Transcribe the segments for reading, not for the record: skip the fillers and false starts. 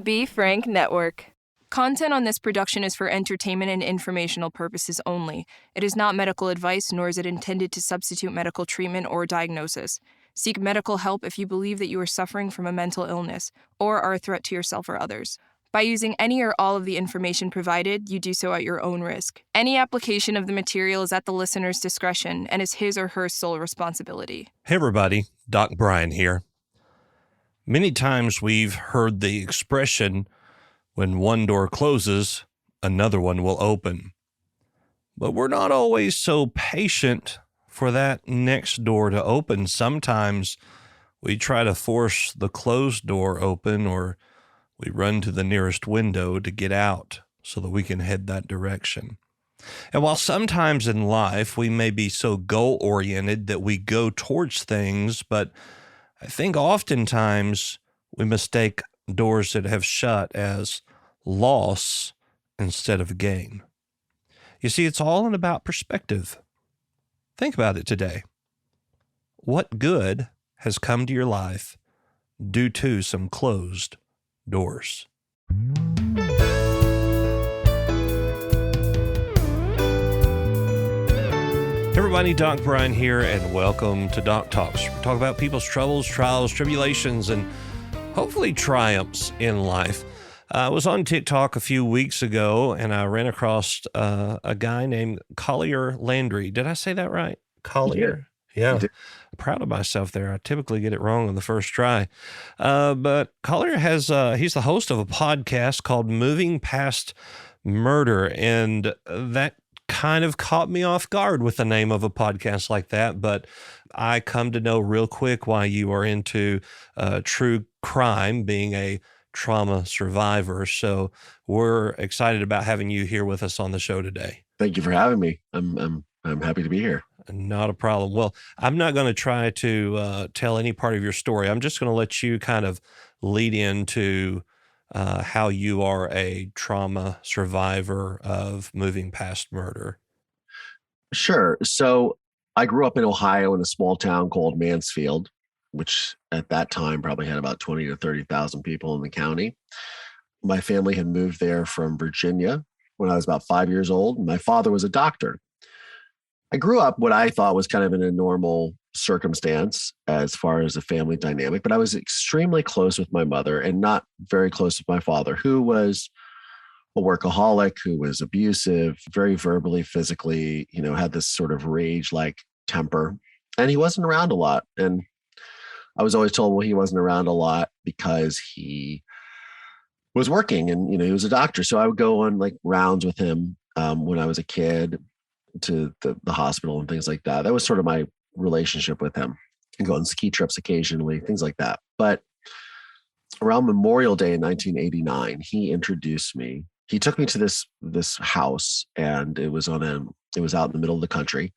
B. Frank Network. Content on this production is for entertainment and informational purposes only. It is not medical advice, nor is it intended to substitute medical treatment or diagnosis. Seek medical help if you believe that you are suffering from a mental illness or are a threat to yourself or others. By using any or all of the information provided, you do so at your own risk. Any application of the material is at the listener's discretion and is his or her sole responsibility. Hey everybody, Doc Brian here. Many times we've heard the expression, when one door closes, another one will open. But we're not always so patient for that next door to open. Sometimes we try to force the closed door open, or we run to the nearest window to get out so that we can head that direction. And while sometimes in life we may be so goal-oriented that we go towards things, but I think oftentimes we mistake doors that have shut as loss instead of gain. You see, it's all about perspective. Think about it today. What good has come to your life due to some closed doors? Everybody, Doc Brian here, and welcome to Doc Talks. We talk about people's troubles, trials, tribulations, and hopefully triumphs in life. I was on TikTok a few weeks ago, and I ran across a guy named Collier Landry. Did I say that right? Collier? Yeah. Proud of myself there. I typically get it wrong on the first try. But Collier has, he's the host of a podcast called Moving Past Murder, and that kind of caught me off guard with the name of a podcast like that, but I come to know real quick why you are into true crime, being a trauma survivor. So we're excited about having you here with us on the show today. Thank you for having me. I'm happy to be here. Not a problem. Well, I'm not going to try to tell any part of your story. I'm just going to let you kind of lead into how you are a trauma survivor of moving past murder. Sure. So I grew up in Ohio in a small town called Mansfield, which at that time probably had about 20 to 30,000 people in the county. My family had moved there from Virginia when I was about 5 years old. My father was a doctor. I grew up what I thought was kind of in a normal circumstance as far as a family dynamic, but I was extremely close with my mother and not very close with my father, who was a workaholic, who was abusive, very verbally, physically, had this sort of rage-like temper, and he wasn't around a lot. And I was always told, well, he wasn't around a lot because he was working and, he was a doctor. So I would go on like rounds with him when I was a kid to the hospital and things like that. That was sort of my relationship with him, and go on ski trips occasionally, things like that. But around Memorial Day in 1989, he introduced me. He took me to this house, and it was out in the middle of the country.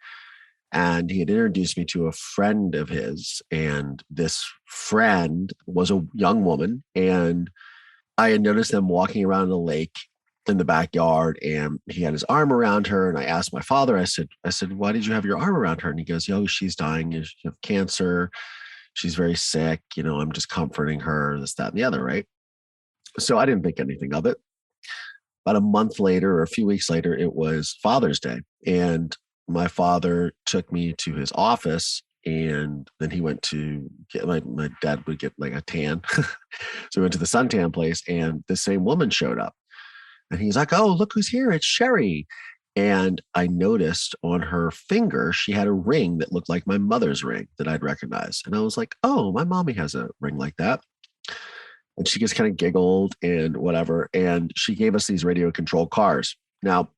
And he had introduced me to a friend of his, and this friend was a young woman, and I had noticed them walking around a lake in the backyard, and he had his arm around her. And I asked my father, I said, why did you have your arm around her? And he goes, she's dying of cancer. She's very sick. I'm just comforting her, this, that, and the other, right? So I didn't think anything of it. About a month later or a few weeks later, it was Father's Day. And my father took me to his office, and then he went to get my dad would get like a tan. So we went to the suntan place, and the same woman showed up. And he's like, oh, look who's here. It's Sherry. And I noticed on her finger, she had a ring that looked like my mother's ring that I'd recognize. And I was like, oh, my mommy has a ring like that. And she just kind of giggled and whatever. And she gave us these radio controlled cars. Now,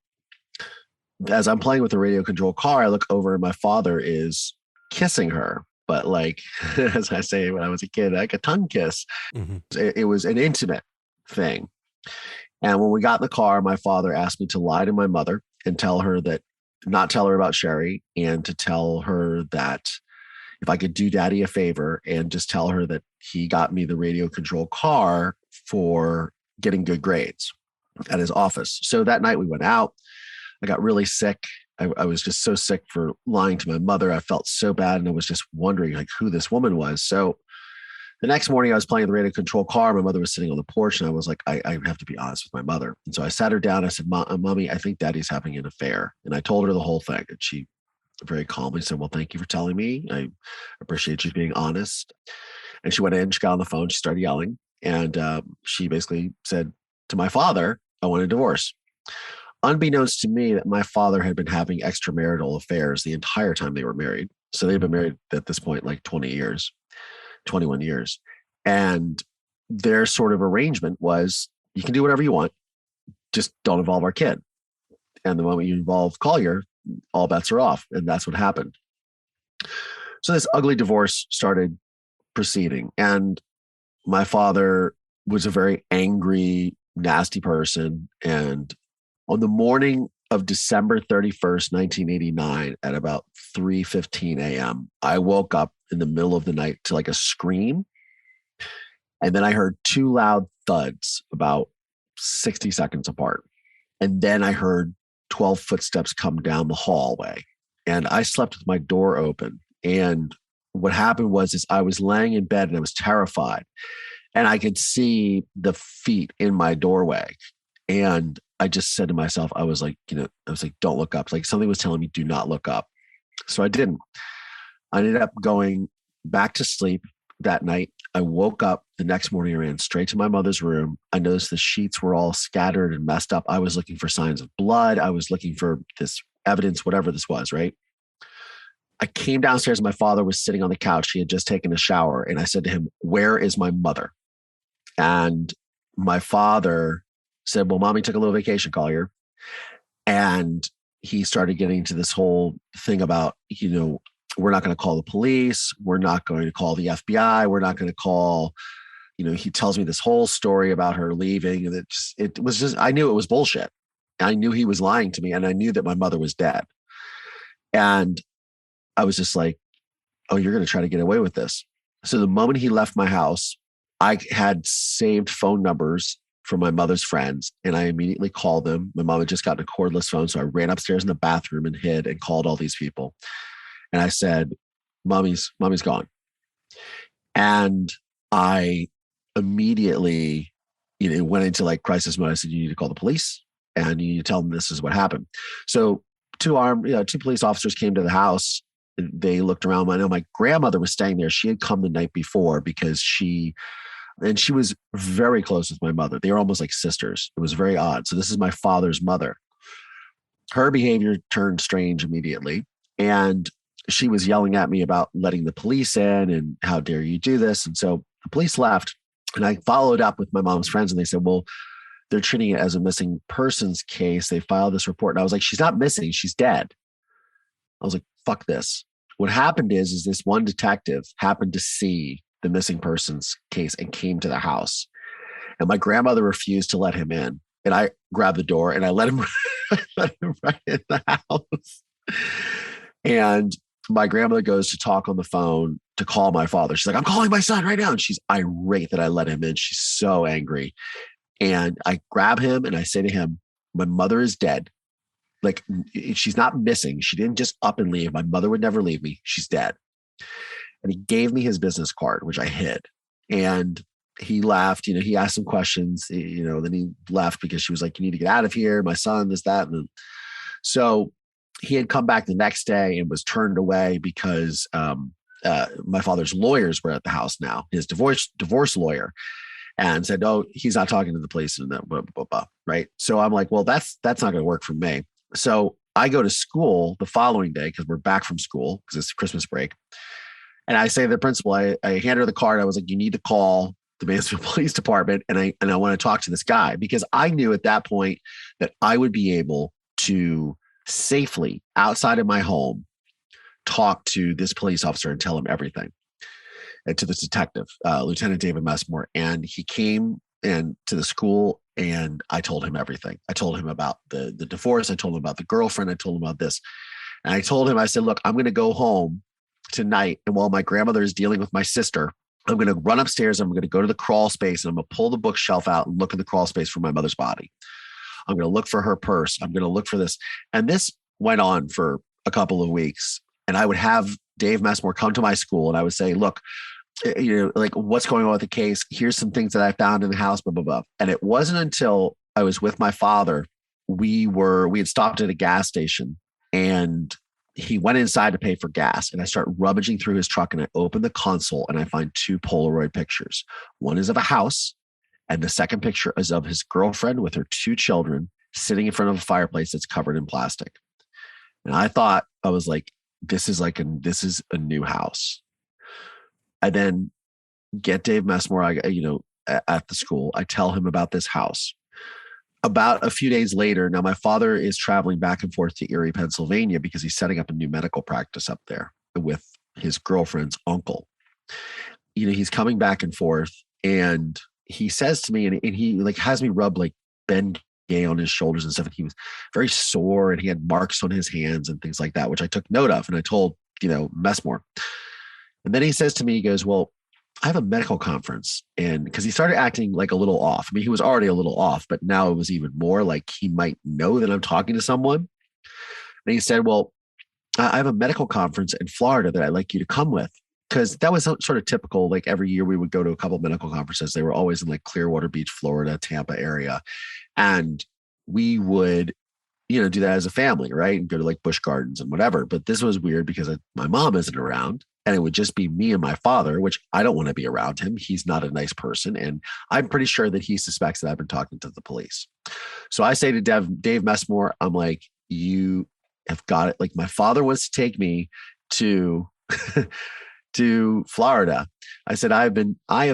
as I'm playing with the radio controlled car, I look over and my father is kissing her. But like, as I say, when I was a kid, like a tongue kiss. Mm-hmm. It was an intimate thing. And when we got in the car, my father asked me to lie to my mother and not tell her about Sherry, and to tell her that if I could do Daddy a favor and just tell her that he got me the radio control car for getting good grades at his office. So that night we went out. I got really sick. I was just so sick for lying to my mother. I felt so bad, and I was just wondering like who this woman was. So The next morning, I was playing the radio control car. My mother was sitting on the porch, and I was like, I have to be honest with my mother. And so I sat her down. I said, Mommy, I think Daddy's having an affair. And I told her the whole thing. And she very calmly said, well, thank you for telling me. I appreciate you being honest. And she went in, she got on the phone, she started yelling. And she basically said to my father, I want a divorce. Unbeknownst to me, that my father had been having extramarital affairs the entire time they were married. So they've been married at this point like 20 years. 21 years. And their sort of arrangement was, you can do whatever you want, just don't involve our kid. And the moment you involve Collier, all bets are off. And that's what happened. So this ugly divorce started proceeding. And my father was a very angry, nasty person. And on the morning of December 31st, 1989, at about 3:15 a.m., I woke up in the middle of the night to like a scream. And then I heard two loud thuds about 60 seconds apart. And then I heard 12 footsteps come down the hallway. And I slept with my door open. And what happened was I was laying in bed and I was terrified. And I could see the feet in my doorway. And I just said to myself, I was like, don't look up. Like something was telling me, do not look up. So I didn't. I ended up going back to sleep that night. I woke up the next morning, I ran straight to my mother's room. I noticed the sheets were all scattered and messed up. I was looking for signs of blood. I was looking for this evidence, whatever this was, right? I came downstairs and my father was sitting on the couch. He had just taken a shower. And I said to him, where is my mother? And my father said, well, Mommy took a little vacation, Collier. And he started getting into this whole thing about, we're not going to call the police. We're not going to call the FBI. We're not going to call, he tells me this whole story about her leaving. And it was just, I knew it was bullshit. I knew he was lying to me. And I knew that my mother was dead. And I was just like, oh, you're going to try to get away with this. So the moment he left my house, I had saved phone numbers from my mother's friends. And I immediately called them. My mom had just gotten a cordless phone. So I ran upstairs in the bathroom and hid and called all these people. And I said, mommy's gone. And I immediately, went into like crisis mode. I said, you need to call the police and you need to tell them this is what happened. So two police officers came to the house. They looked around. I know my grandmother was staying there. She had come the night before because she was very close with my mother. They were almost like sisters. It was very odd. So this is my father's mother. Her behavior turned strange immediately. And she was yelling at me about letting the police in and how dare you do this. And so the police left and I followed up with my mom's friends and they said, well, they're treating it as a missing persons case. They filed this report. And I was like, she's not missing. She's dead. I was like, fuck this. What happened is this one detective happened to see the missing persons case and came to the house. And my grandmother refused to let him in. And I grabbed the door and I let him, let him right in the house. And my grandmother goes to talk on the phone to call my father. She's like, I'm calling my son right now. And she's irate that I let him in. She's so angry. And I grab him and I say to him, my mother is dead. Like, she's not missing. She didn't just up and leave. My mother would never leave me. She's dead. And he gave me his business card, which I hid. And he laughed, he asked some questions, then he left because she was like, you need to get out of here. My son, this, that. And so he had come back the next day and was turned away because my father's lawyers were at the house now, his divorce lawyer, and said, oh, he's not talking to the police and that, blah, blah, blah, right? So I'm like, well, that's not going to work for me. So I go to school the following day because we're back from school because it's Christmas break. And I say to the principal, I hand her the card. I was like, you need to call the Mansfield Police Department. And I want to talk to this guy because I knew at that point that I would be able to safely outside of my home, talk to this police officer and tell him everything. And to this detective, Lieutenant David Messmore. And he came to the school and I told him everything. I told him about the divorce. I told him about the girlfriend. I told him about this. And I told him, I said, look, I'm going to go home tonight. And while my grandmother is dealing with my sister, I'm going to run upstairs. I'm going to go to the crawl space and I'm going to pull the bookshelf out and look in the crawl space for my mother's body. I'm going to look for her purse. I'm going to look for this. And this went on for a couple of weeks. And I would have Dave Messmore come to my school and I would say, look, like what's going on with the case. Here's some things that I found in the house, blah, blah, blah. And it wasn't until I was with my father, we had stopped at a gas station and he went inside to pay for gas. And I start rummaging through his truck and I open the console and I find two Polaroid pictures. One is of a house and the second picture is of his girlfriend with her two children sitting in front of a fireplace that's covered in plastic. And I was like, this is a new house. I then get Dave Messmore, at the school. I tell him about this house. About a few days later, now my father is traveling back and forth to Erie, Pennsylvania, because he's setting up a new medical practice up there with his girlfriend's uncle. He's coming back and forth, and he says to me, and he like has me rub like Ben Gay on his shoulders and stuff. And he was very sore, and he had marks on his hands and things like that, which I took note of, and I told Messmore. And then he says to me, he goes, "Well, I have a medical conference." And because he started acting like a little off. I mean, he was already a little off, but now it was even more like he might know that I'm talking to someone. And he said, "Well, I have a medical conference in Florida that I'd like you to come with." Because that was sort of typical. Like every year we would go to a couple of medical conferences. They were always in like Clearwater Beach, Florida, Tampa area. And we would, do that as a family, right? And go to like Busch Gardens and whatever. But this was weird because my mom isn't around. And it would just be me and my father, which I don't want to be around him. He's not a nice person. And I'm pretty sure that he suspects that I've been talking to the police. So I say to Dave Messmore, I'm like, you have got it. Like my father wants to take me to, to Florida. I said, I have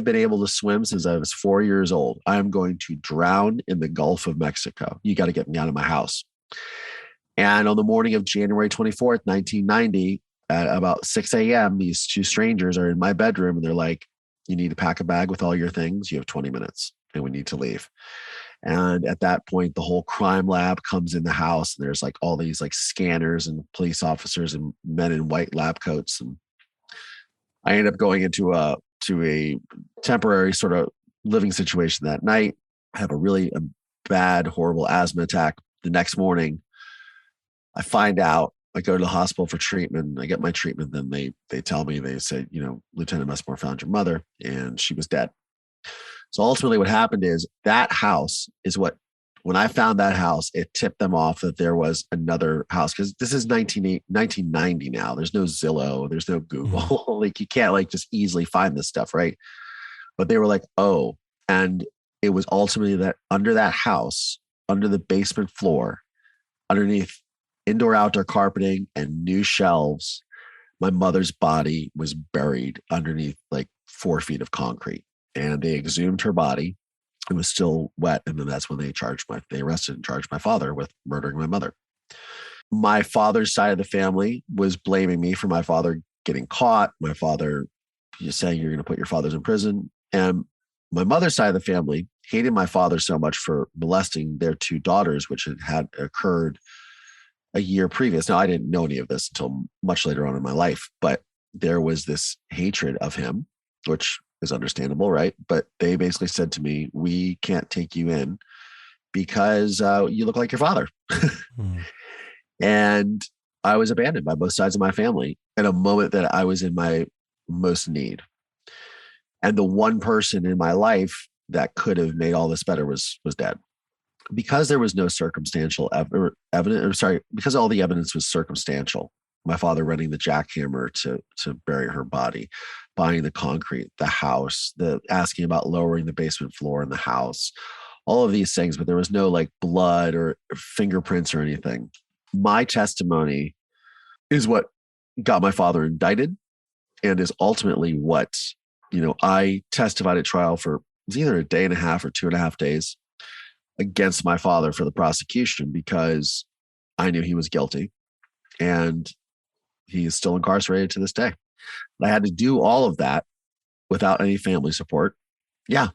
been able to swim since I was 4 years old. I am going to drown in the Gulf of Mexico. You got to get me out of my house. And on the morning of January 24th, 1990, at about 6 a.m., these two strangers are in my bedroom and they're like, "You need to pack a bag with all your things. You have 20 minutes and we need to leave." And at that point, the whole crime lab comes in the house. And there's like all these like scanners and police officers and men in white lab coats. And I ended up going into a temporary sort of living situation that night. I have a really bad, horrible asthma attack. The next morning, I find out. I go to the hospital for treatment. I get my treatment. Then they tell me, they say, Lieutenant Messmore found your mother and she was dead. So ultimately what happened is that house is when I found that house, it tipped them off that there was another house. Because this is 1990 now. There's no Zillow. There's no Google. Like you can't like just easily find this stuff, right? But they were like, oh. And it was ultimately that under that house, under the basement floor, underneath indoor-outdoor carpeting and new shelves, my mother's body was buried underneath like 4 feet of concrete. And they exhumed her body. It was still wet. And then that's when they arrested and charged my father with murdering my mother. My father's side of the family was blaming me for my father getting caught. My father just saying, "You're going to put your fathers in prison." And my mother's side of the family hated my father so much for molesting their two daughters, which had occurred a year previous. Now, I didn't know any of this until much later on in my life, but there was this hatred of him, which is understandable, right? But they basically said to me, "We can't take you in because you look like your father." And I was abandoned by both sides of my family at a moment that I was in my most need. And the one person in my life that could have made all this better was dead. Because there was no circumstantial evidence, because all the evidence was circumstantial, my father renting the jackhammer to bury her body, buying the concrete, the house, asking about lowering the basement floor in the house, all of these things, but there was no like blood or fingerprints or anything. My testimony is what got my father indicted and is ultimately what, I testified at trial for it was either a day and a half or 2.5 days against my father for the prosecution because I knew he was guilty and he is still incarcerated to this day. I had to do all of that without any family support. Yeah,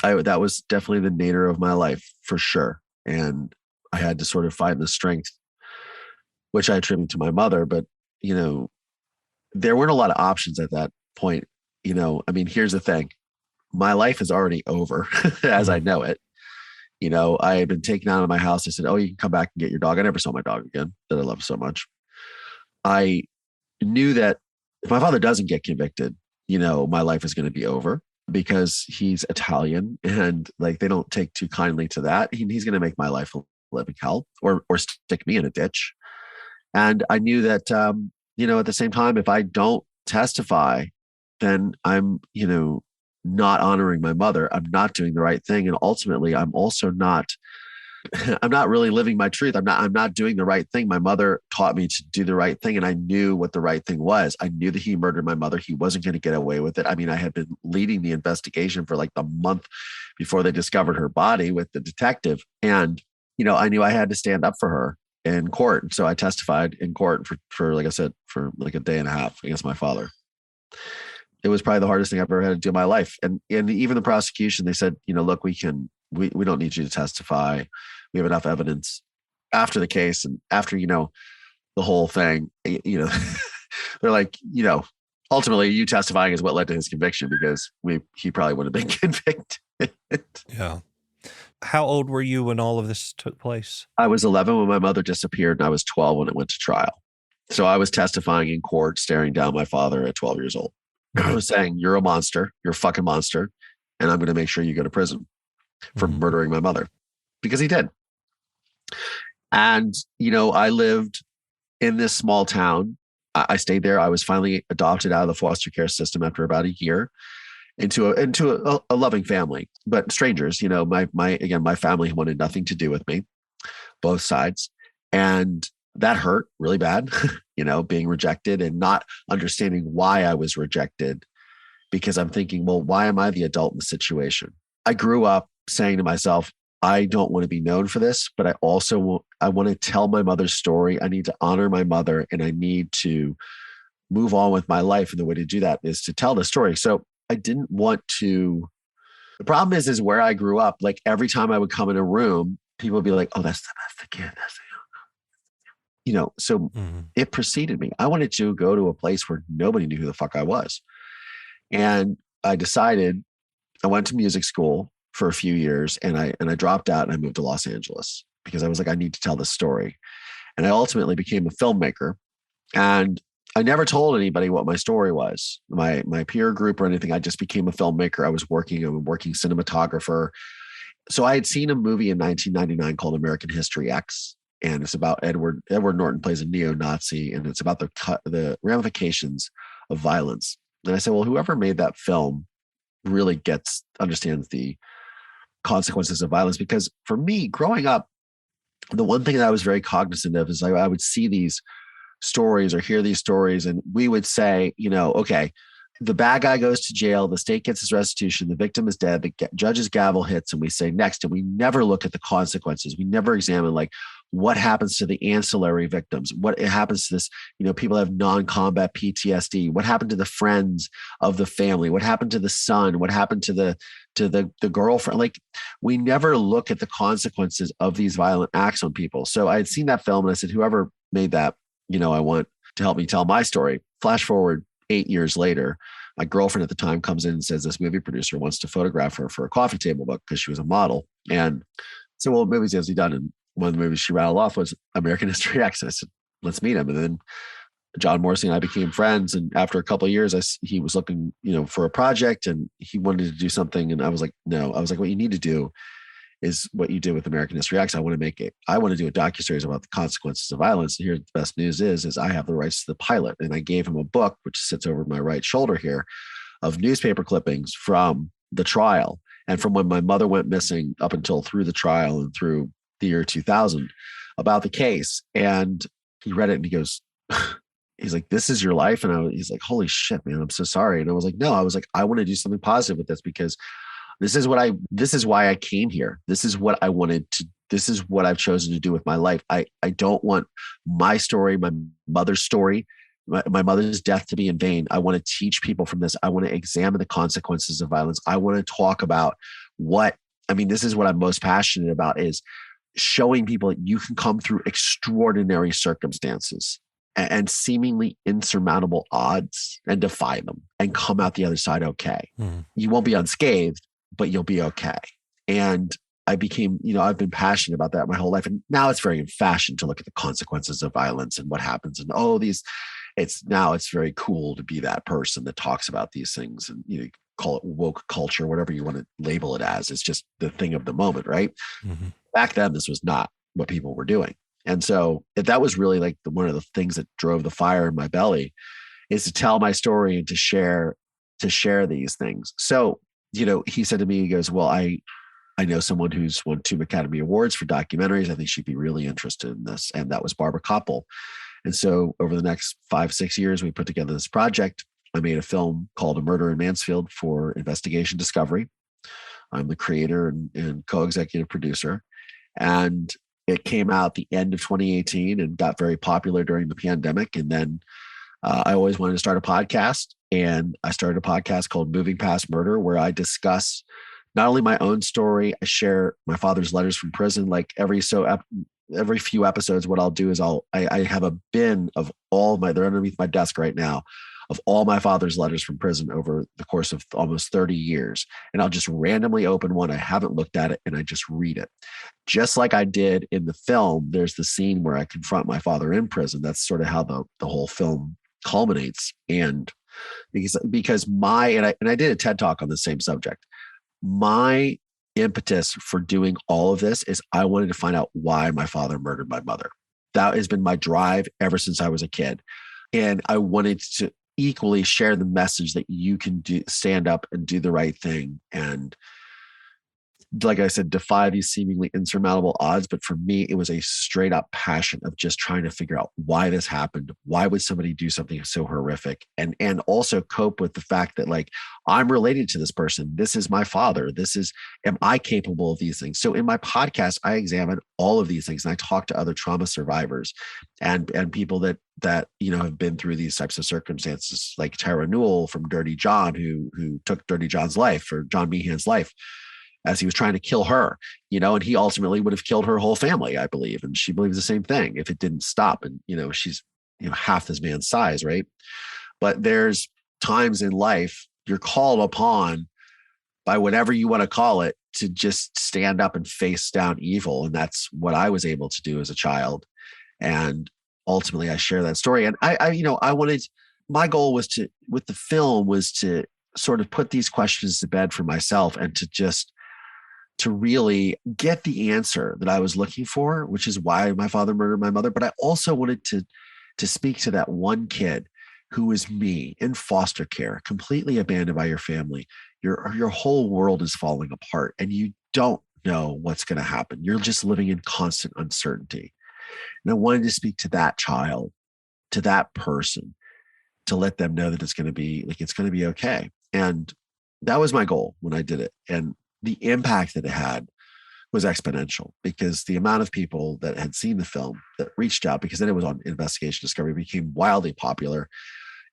that was definitely the nadir of my life for sure. And I had to sort of find the strength, which I attribute to my mother. But, there weren't a lot of options at that point. Here's the thing. My life is already over as I know it. I had been taken out of my house. I said, "Oh, you can come back and get your dog." I never saw my dog again that I loved so much. I knew that if my father doesn't get convicted, my life is going to be over because he's Italian and like they don't take too kindly to that. He's going to make my life a living hell or stick me in a ditch. And I knew that, at the same time, if I don't testify, then I'm, not honoring my mother. I'm not doing the right thing. And ultimately, I'm also not I'm not really living my truth. I'm not doing the right thing. My mother taught me to do the right thing. And I knew what the right thing was. I knew that he murdered my mother. He wasn't going to get away with it. I mean, I had been leading the investigation for like the month before they discovered her body with the detective. And, I knew I had to stand up for her in court. And so I testified in court for like I said, for like a day and a half against my father. It was probably the hardest thing I've ever had to do in my life. And even the prosecution, they said, look, we don't need you to testify. We have enough evidence after the case and after, the whole thing, they're like, ultimately you testifying is what led to his conviction because he probably would have been convicted. Yeah. How old were you when all of this took place? I was 11 when my mother disappeared and I was 12 when it went to trial. So I was testifying in court, staring down my father at 12 years old. I was saying, you're a monster, you're a fucking monster. And I'm going to make sure you go to prison for murdering my mother because he did. And, I lived in this small town. I stayed there. I was finally adopted out of the foster care system after about a year into a loving family, but strangers, my family wanted nothing to do with me, both sides. And that hurt really bad, being rejected and not understanding why I was rejected because I'm thinking, well, why am I the adult in the situation? I grew up saying to myself, I don't want to be known for this, but I want to tell my mother's story. I need to honor my mother and I need to move on with my life. And the way to do that is to tell the story. So I didn't want to, the problem is where I grew up, like every time I would come in a room, people would be like, oh, that's the kid. So it preceded me. I wanted to go to a place where nobody knew who the fuck I was. And I decided I went to music school for a few years and I dropped out and I moved to Los Angeles because I was like, I need to tell this story. And I ultimately became a filmmaker and I never told anybody what my story was, my peer group or anything. I just became a filmmaker. I was working cinematographer. So I had seen a movie in 1999 called American History X. And it's about Edward Norton plays a neo-Nazi and it's about the ramifications of violence. And I said, well, whoever made that film really understands the consequences of violence. Because for me, growing up, the one thing that I was very cognizant of is I would see these stories or hear these stories and we would say, okay, the bad guy goes to jail, the state gets his restitution, the victim is dead, the judge's gavel hits, and we say next, and we never look at the consequences. We never examine like what happens to the ancillary victims, what happens to this, people have non-combat PTSD, what happened to the friends of the family, what happened to the son, what happened to the girlfriend. Like we never look at the consequences of these violent acts on people. So I had seen that film and I said, whoever made that, I want to help me tell my story. Flash forward 8 years later, my girlfriend at the time comes in and says this movie producer wants to photograph her for a coffee table book because she was a model. And so, well, what movies has he done? And one of the movies she rattled off was American History X. I said, let's meet him. And then John Morrissey and I became friends. And after a couple of years, he was looking, for a project and he wanted to do something. And I was like, no, what you need to do is what you did with American History X. I want to do a docuseries about the consequences of violence. And here, the best news is I have the rights to the pilot. And I gave him a book, which sits over my right shoulder here, of newspaper clippings from the trial and from when my mother went missing up until through the trial and through the year 2000 about the case. And he read it and he goes, he's like, this is your life. And he's like, holy shit, man, I'm so sorry. And I was like, no, I want to do something positive with this because this is why I came here. This is what I wanted to, this is what I've chosen to do with my life. I don't want my story, my mother's story, my mother's death to be in vain. I want to teach people from this. I want to examine the consequences of violence. I want to talk about this is what I'm most passionate about is showing people that you can come through extraordinary circumstances and seemingly insurmountable odds and defy them and come out the other side okay. You won't be unscathed, but you'll be okay. And I became, I've been passionate about that my whole life. And now it's very in fashion to look at the consequences of violence and what happens and it's very cool to be that person that talks about these things, and call it woke culture, whatever you want to label it as. It's just the thing of the moment, right? Mm-hmm. Back then, this was not what people were doing. And so that was really like one of the things that drove the fire in my belly, is to tell my story and to share these things. So, he said to me, he goes, well, I know someone who's won 2 Academy Awards for documentaries. I think she'd be really interested in this. And that was Barbara Koppel. And so over the next 5-6 years, we put together this project. I made a film called A Murder in Mansfield for Investigation Discovery. I'm the creator and co-executive producer. And it came out the end of 2018 and got very popular during the pandemic. And then I always wanted to start a podcast. And I started a podcast called Moving Past Murder, where I discuss not only my own story, I share my father's letters from prison. Like every few episodes, what I'll do is I have a bin of they're underneath my desk right now, of all my father's letters from prison over the course of almost 30 years. And I'll just randomly open one. I haven't looked at it, and I just read it. Just like I did in the film, there's the scene where I confront my father in prison. That's sort of how the whole film culminates. And because I did a TED Talk on the same subject. My impetus for doing all of this is I wanted to find out why my father murdered my mother. That has been my drive ever since I was a kid. And I wanted to equally share the message that you can stand up and do the right thing. And like I said, defy these seemingly insurmountable odds. But for me, it was a straight up passion of just trying to figure out why this happened. Why would somebody do something so horrific? And also cope with the fact that, like, I'm related to this person. This is my father. Am I capable of these things? So in my podcast, I examine all of these things, and I talk to other trauma survivors and people that have been through these types of circumstances, like Tara Newell from Dirty John, who took Dirty John's life, or John Meehan's life, as he was trying to kill her, and he ultimately would have killed her whole family, I believe. And she believes the same thing if it didn't stop. And, she's, half this man's size, right? But there's times in life you're called upon by whatever you want to call it to just stand up and face down evil. And that's what I was able to do as a child. And ultimately I share that story. And my goal with the film was to sort of put these questions to bed for myself, and to really get the answer that I was looking for, which is why my father murdered my mother. But I also wanted to speak to that one kid who is me in foster care, completely abandoned by your family. Your whole world is falling apart, and you don't know what's going to happen. You're just living in constant uncertainty. And I wanted to speak to that child, to that person, to let them know that it's going to be okay. And that was my goal when I did it. And the impact that it had was exponential, because the amount of people that had seen the film that reached out, because then it was on Investigation Discovery, became wildly popular.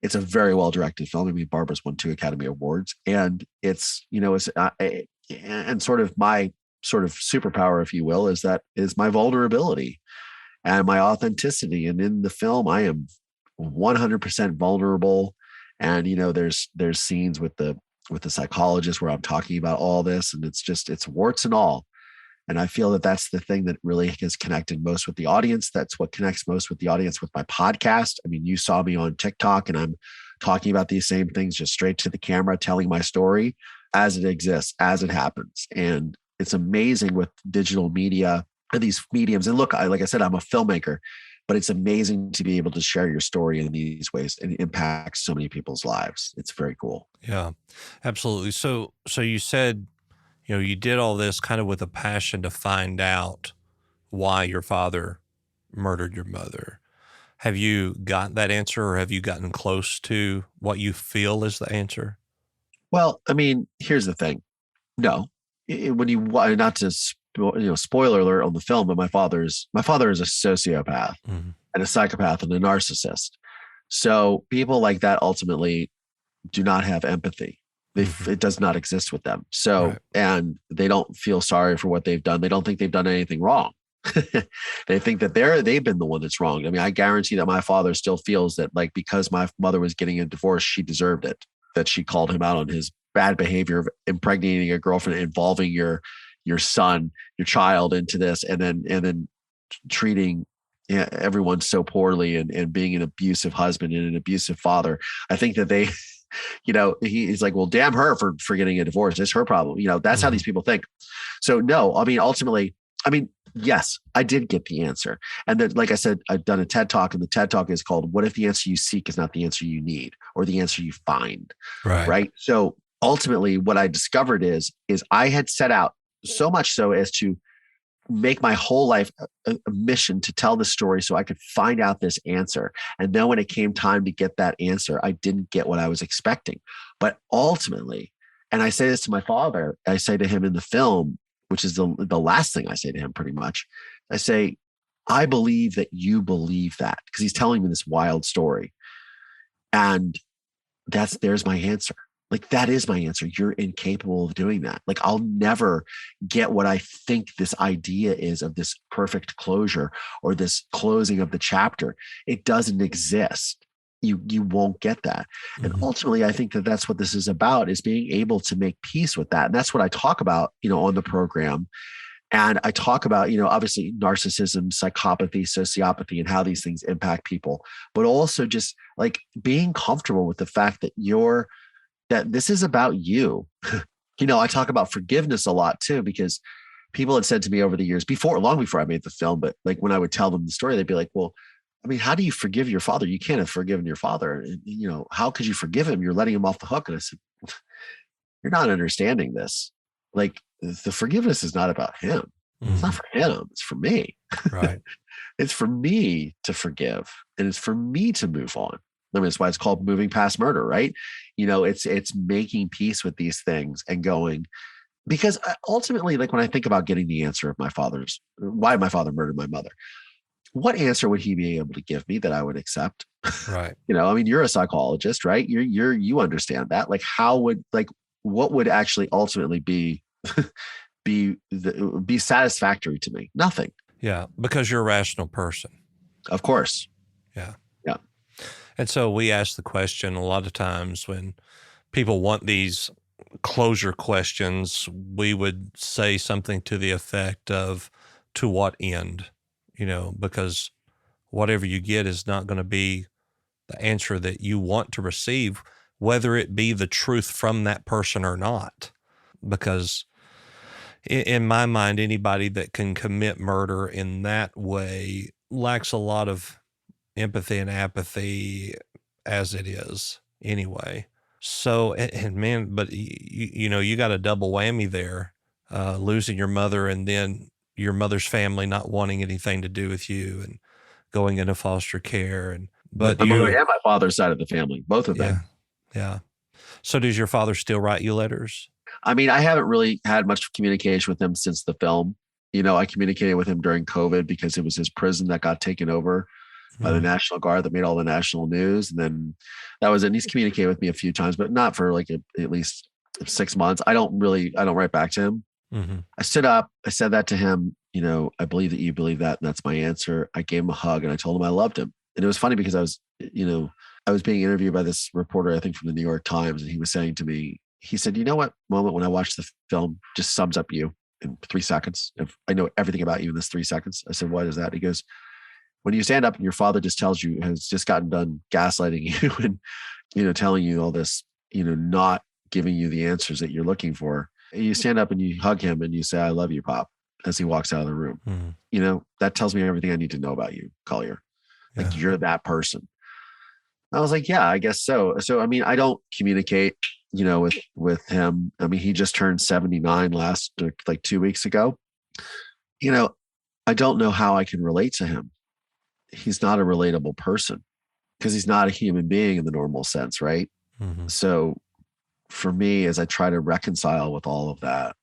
It's a very well-directed film. I mean, Barbara's won 2 Academy Awards, and it's and sort of my sort of superpower, if you will, is my vulnerability and my authenticity. And in the film, I am 100% vulnerable. And, there's scenes with the psychologist where I'm talking about all this, and it's warts and all. And I feel that that's the thing that really has connected most with the audience. That's what connects most with the audience with my podcast. I mean, you saw me on TikTok, and I'm talking about these same things just straight to the camera, telling my story as it exists, as it happens. And it's amazing with digital media and these mediums. And look, like I said, I'm a filmmaker, but it's amazing to be able to share your story in these ways and impact so many people's lives. It's very cool. Yeah, absolutely. So you said, you did all this kind of with a passion to find out why your father murdered your mother. Have you got that answer, or have you gotten close to what you feel is the answer? Well, I mean, here's the thing. No, when you, not to, spoiler alert on the film, but my father is a sociopath and a psychopath and a narcissist. So people like that ultimately do not have empathy. It does not exist with them. So, right. And they don't feel sorry for what they've done. They don't think they've done anything wrong. They think that they've been the one that's wrong. I mean, I guarantee that my father still feels that, like, because my mother was getting a divorce, she deserved it, that she called him out on his bad behavior of impregnating a girlfriend, involving your son, your child into this, and then treating everyone so poorly and being an abusive husband and an abusive father. I think that they, he's like, well, damn her for getting a divorce. It's her problem. That's how these people think. So no, I mean, ultimately, yes, I did get the answer. And then, like I said, I've done a TED Talk, and the TED Talk is called "What if the answer you seek is not the answer you need, or the answer you find?" Right. So ultimately, what I discovered is I had set out so much so as to make my whole life a mission to tell the story so I could find out this answer. And then when it came time to get that answer, I didn't get what I was expecting. But ultimately, and I say this to my father, I say to him in the film, which is the last thing I say to him pretty much, I say, I believe that you believe that, because he's telling me this wild story. And there's my answer. Like, that is my answer. You're incapable of doing that. Like, I'll never get what I think this idea is of this perfect closure or this closing of the chapter. It doesn't exist. You won't get that. And ultimately, I think that that's what this is about, is being able to make peace with that. And that's what I talk about, on the program. And I talk about, obviously narcissism, psychopathy, sociopathy, and how these things impact people, but also just like being comfortable with the fact that that this is about you. I talk about forgiveness a lot too, because people had said to me over the years long before I made the film, but like when I would tell them the story, they'd be like, well, how do you forgive your father? You can't have forgiven your father. How could you forgive him? You're letting him off the hook. And I said, you're not understanding this. Like, the forgiveness is not about him. It's not for him. It's for me. Right. It's for me to forgive, and it's for me to move on. That's why it's called moving past murder, right? It's making peace with these things and going, because ultimately, like when I think about getting the answer of why my father murdered my mother, what answer would he be able to give me that I would accept? Right. You're a psychologist, right? You understand that. Like, what would actually ultimately be satisfactory to me? Nothing. Yeah, because you're a rational person. Of course. Yeah. Yeah. And so we ask the question a lot of times when people want these closure questions, we would say something to the effect of, to what end? Because whatever you get is not going to be the answer that you want to receive, whether it be the truth from that person or not. Because in my mind, anybody that can commit murder in that way lacks a lot of empathy and apathy as it is anyway. So, and man, but you got a double whammy there, losing your mother and then your mother's family not wanting anything to do with you and going into foster care. But my mother and my father's side of the family, both of them. Yeah. So does your father still write you letters? I haven't really had much communication with him since the film. I communicated with him during COVID because it was his prison that got taken over by the National Guard that made all the national news. And then that was it. And he's communicated with me a few times, but not for like at least 6 months. I don't write back to him. I stood up, I said that to him, I believe that you believe that. And that's my answer. I gave him a hug and I told him I loved him. And it was funny because I was being interviewed by this reporter, I think from the New York Times. And he was saying to me, he said, you know what moment when I watched the film just sums up you in 3 seconds. If I know everything about you in this 3 seconds. I said, what is that? He goes, when you stand up and your father just tells you, has just gotten done gaslighting you and, telling you all this, not giving you the answers that you're looking for. And you stand up and you hug him and you say, I love you, Pop, as he walks out of the room. That tells me everything I need to know about you, Collier. Like, you're that person. I was like, yeah, I guess so. So, I don't communicate, with him. He just turned 79 like 2 weeks ago. I don't know how I can relate to him. He's not a relatable person because he's not a human being in the normal sense, right? So for me, as I try to reconcile with all of that,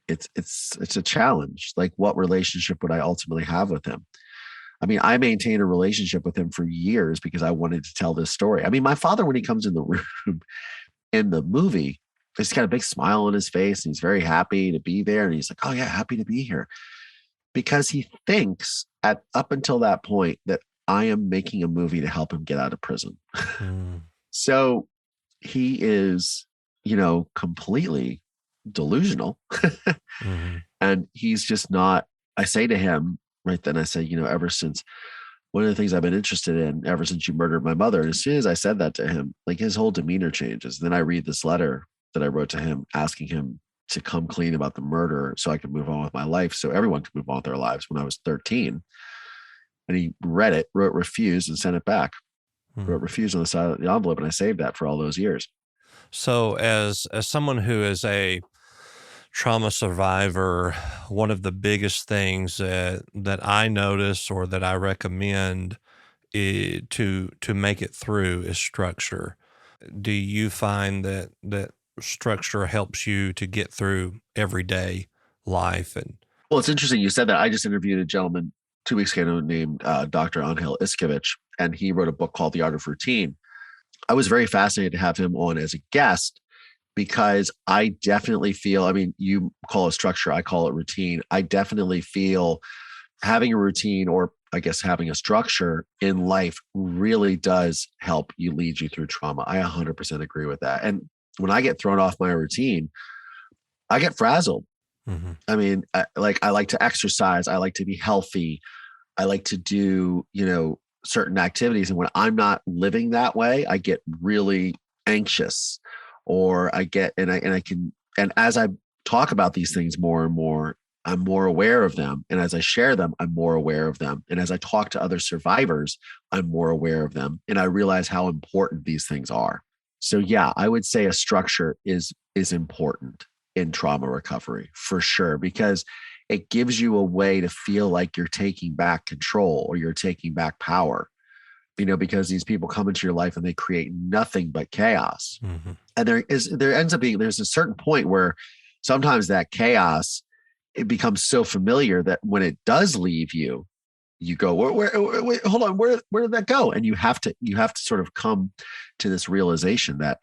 it's a challenge. Like, what relationship would I ultimately have with him? I maintained a relationship with him for years because I wanted to tell this story. My father, when he comes in the room in the movie, he's got a big smile on his face and he's very happy to be there. And he's like, oh yeah, happy to be here. Because he thinks up until that point that I am making a movie to help him get out of prison. So he is, completely delusional. And he's just not, I say to him, right then I said, ever since one of the things I've been interested in ever since you murdered my mother. And as soon as I said that to him, like his whole demeanor changes. Then I read this letter that I wrote to him asking him to come clean about the murder so I could move on with my life. So everyone could move on with their lives when I was 13. And he read it, wrote refused and sent it back. Wrote refused on the side of the envelope. And I saved that for all those years. So as someone who is a trauma survivor, one of the biggest things that I notice or that I recommend to make it through is structure. Do you find that structure helps you to get through everyday life? And Well, it's interesting you said that. I just interviewed a gentleman 2 weeks ago named Dr. Angel Iskevich, and he wrote a book called The Art of Routine. I was very fascinated to have him on as a guest because I definitely feel, I mean, you call it structure, I call it routine. I definitely feel having a routine, or I guess having a structure in life, really does help you, lead you through trauma. I 100% agree with that. And when I get thrown off my routine, I get frazzled. I mean, I like to exercise. I like to be healthy. I like to do, certain activities. And when I'm not living that way, I get really anxious, or I get, and as I talk about these things more and more, I'm more aware of them. And as I share them, I'm more aware of them. And as I talk to other survivors, I'm more aware of them. And I realize how important these things are. So yeah, I would say a structure is important in trauma recovery for sure, because it gives you a way to feel like you're taking back control or you're taking back power, because these people come into your life and they create nothing but chaos. And there ends up being, there's a certain point where sometimes that chaos, it becomes so familiar that when it does leave you, you go, wait, hold on, where did that go? And you have to sort of come to this realization that,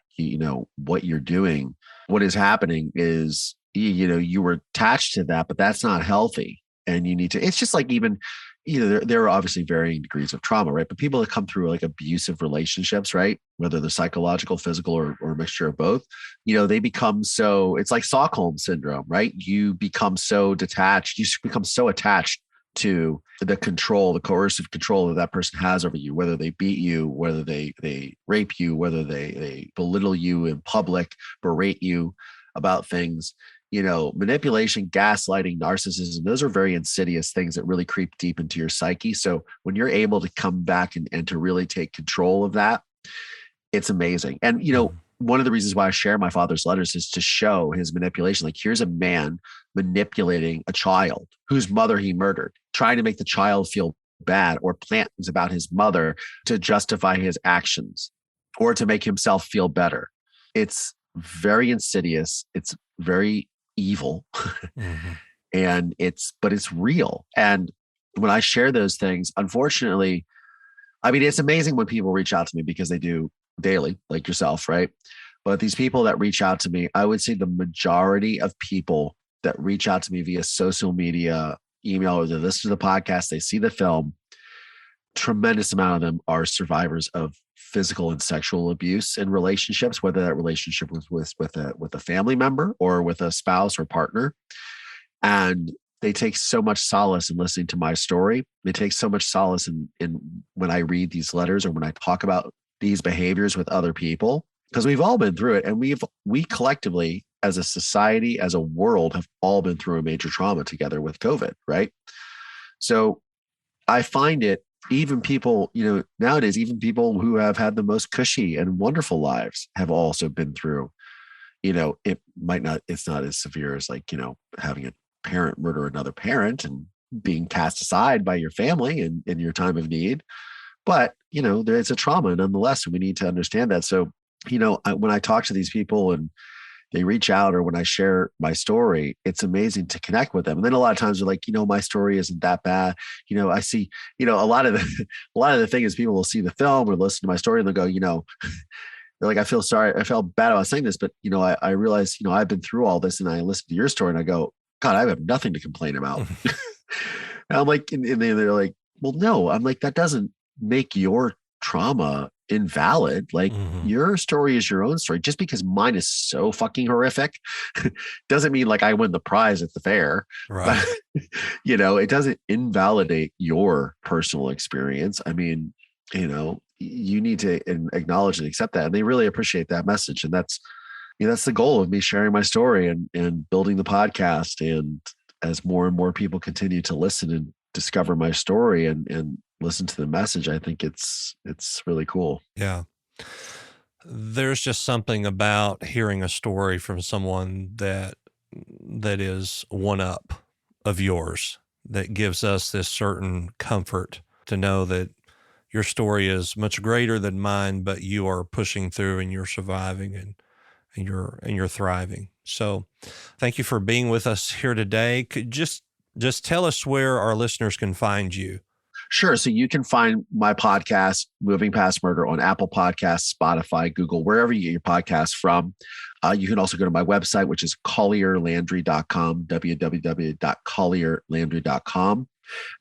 what you're doing, what is happening is, you were attached to that, but that's not healthy. And you need to, it's just like, even, there are obviously varying degrees of trauma, right? But people that come through like abusive relationships, right? Whether they're psychological, physical, or a mixture of both, they become so, it's like Stockholm syndrome, right? You become so detached, you become so attached to the control, the coercive control that person has over you, whether they beat you, whether they rape you, whether they belittle you in public, berate you about things. Manipulation, gaslighting, narcissism, those are very insidious things that really creep deep into your psyche. So when you're able to come back and to really take control of that, it's amazing. And, one of the reasons why I share my father's letters is to show his manipulation. Like, here's a man manipulating a child whose mother he murdered, trying to make the child feel bad or plant things about his mother to justify his actions or to make himself feel better. It's very insidious. It's very evil. But it's real. And when I share those things, unfortunately, I mean, it's amazing when people reach out to me, because they do daily, like yourself, right? But these people that reach out to me, I would say the majority of people that reach out to me via social media, email, or they listen to the podcast, they see the film, tremendous amount of them are survivors of physical and sexual abuse in relationships, whether that relationship was with a family member or with a spouse or partner. And they take so much solace in listening to my story. They take so much solace in when I read these letters or when I talk about these behaviors with other people, because we've all been through it. And we collectively, as a society, as a world, have all been through a major trauma together with COVID, right? So I find it, even people, nowadays, even people who have had the most cushy and wonderful lives have also been through, it's not as severe as having a parent murder another parent and being cast aside by your family in your time of need. But, there's a trauma nonetheless, and we need to understand that. So, when I talk to these people and they reach out, or when I share my story, it's amazing to connect with them. And then a lot of times they're like, my story isn't that bad. I see, a lot of the thing is people will see the film or listen to my story and they'll go, they're like, I feel sorry. I felt bad about saying this, but, I realized, I've been through all this, and I listened to your story and I go, God, I have nothing to complain about. And I'm like, and they're like, well, no, I'm like, that doesn't make your trauma invalid. Like your story is your own story. Just because mine is so fucking horrific doesn't mean like I win the prize at the fair. Right. But, it doesn't invalidate your personal experience. I mean, you need to acknowledge and accept that. And they really appreciate that message. And that's the goal of me sharing my story and building the podcast. And as more and more people continue to listen and discover my story and listen to the message, I think it's really cool. Yeah. There's just something about hearing a story from someone that is one up of yours that gives us this certain comfort to know that your story is much greater than mine, but you are pushing through and you're surviving and you're thriving. So thank you for being with us here today. Could just tell us where our listeners can find you. Sure. So you can find my podcast, Moving Past Murder, on Apple Podcasts, Spotify, Google, wherever you get your podcasts from. You can also go to my website, which is collierlandry.com, www.collierlandry.com.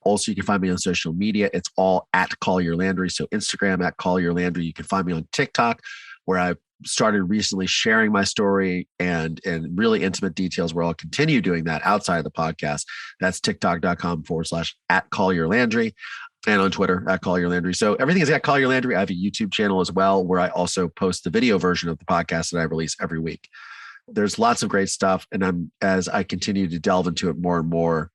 Also, you can find me on social media. It's all at Collier Landry. So Instagram at Collier Landry. You can find me on TikTok, where I started recently sharing my story and really intimate details, where I'll continue doing that outside of the podcast. That's tiktok.com/at Collier Landry, and on Twitter at Collier Landry. So everything is at Collier Landry. I have a YouTube channel as well, where I also post the video version of the podcast that I release every week. There's lots of great stuff. And as I continue to delve into it more and more,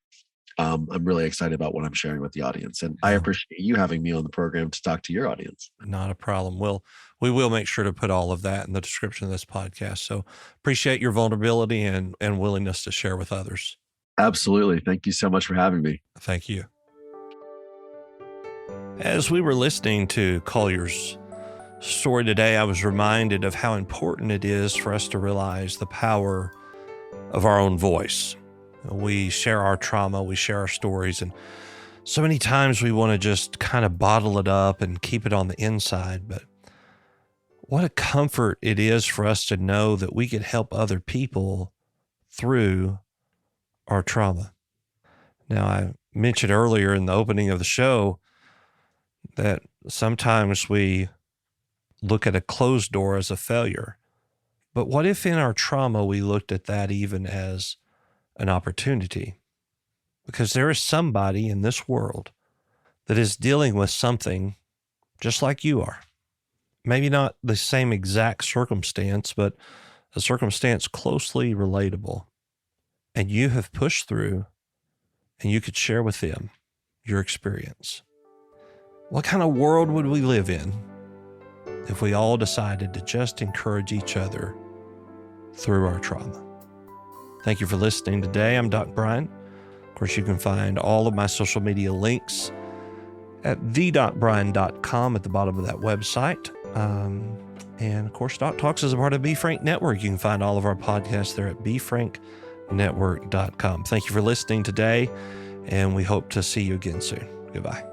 I'm really excited about what I'm sharing with the audience. And I appreciate you having me on the program to talk to your audience. Not a problem. We will make sure to put all of that in the description of this podcast. So appreciate your vulnerability and willingness to share with others. Absolutely. Thank you so much for having me. Thank you. As we were listening to Collier's story today, I was reminded of how important it is for us to realize the power of our own voice. We share our trauma, we share our stories, and so many times we want to just kind of bottle it up and keep it on the inside. But what a comfort it is for us to know that we could help other people through our trauma. Now, I mentioned earlier in the opening of the show that sometimes we look at a closed door as a failure. But what if in our trauma we looked at that even as an opportunity? Because there is somebody in this world that is dealing with something just like you are. Maybe not the same exact circumstance, but a circumstance closely relatable. And you have pushed through, and you could share with them your experience. What kind of world would we live in if we all decided to just encourage each other through our trauma? Thank you for listening today. I'm Doc Brian. Of course, you can find all of my social media links at thedocbrian.com at the bottom of that website. And of course, Doc Talks is a part of Be Frank Network. You can find all of our podcasts there at befranknetwork.com. Thank you for listening today, and we hope to see you again soon. Goodbye.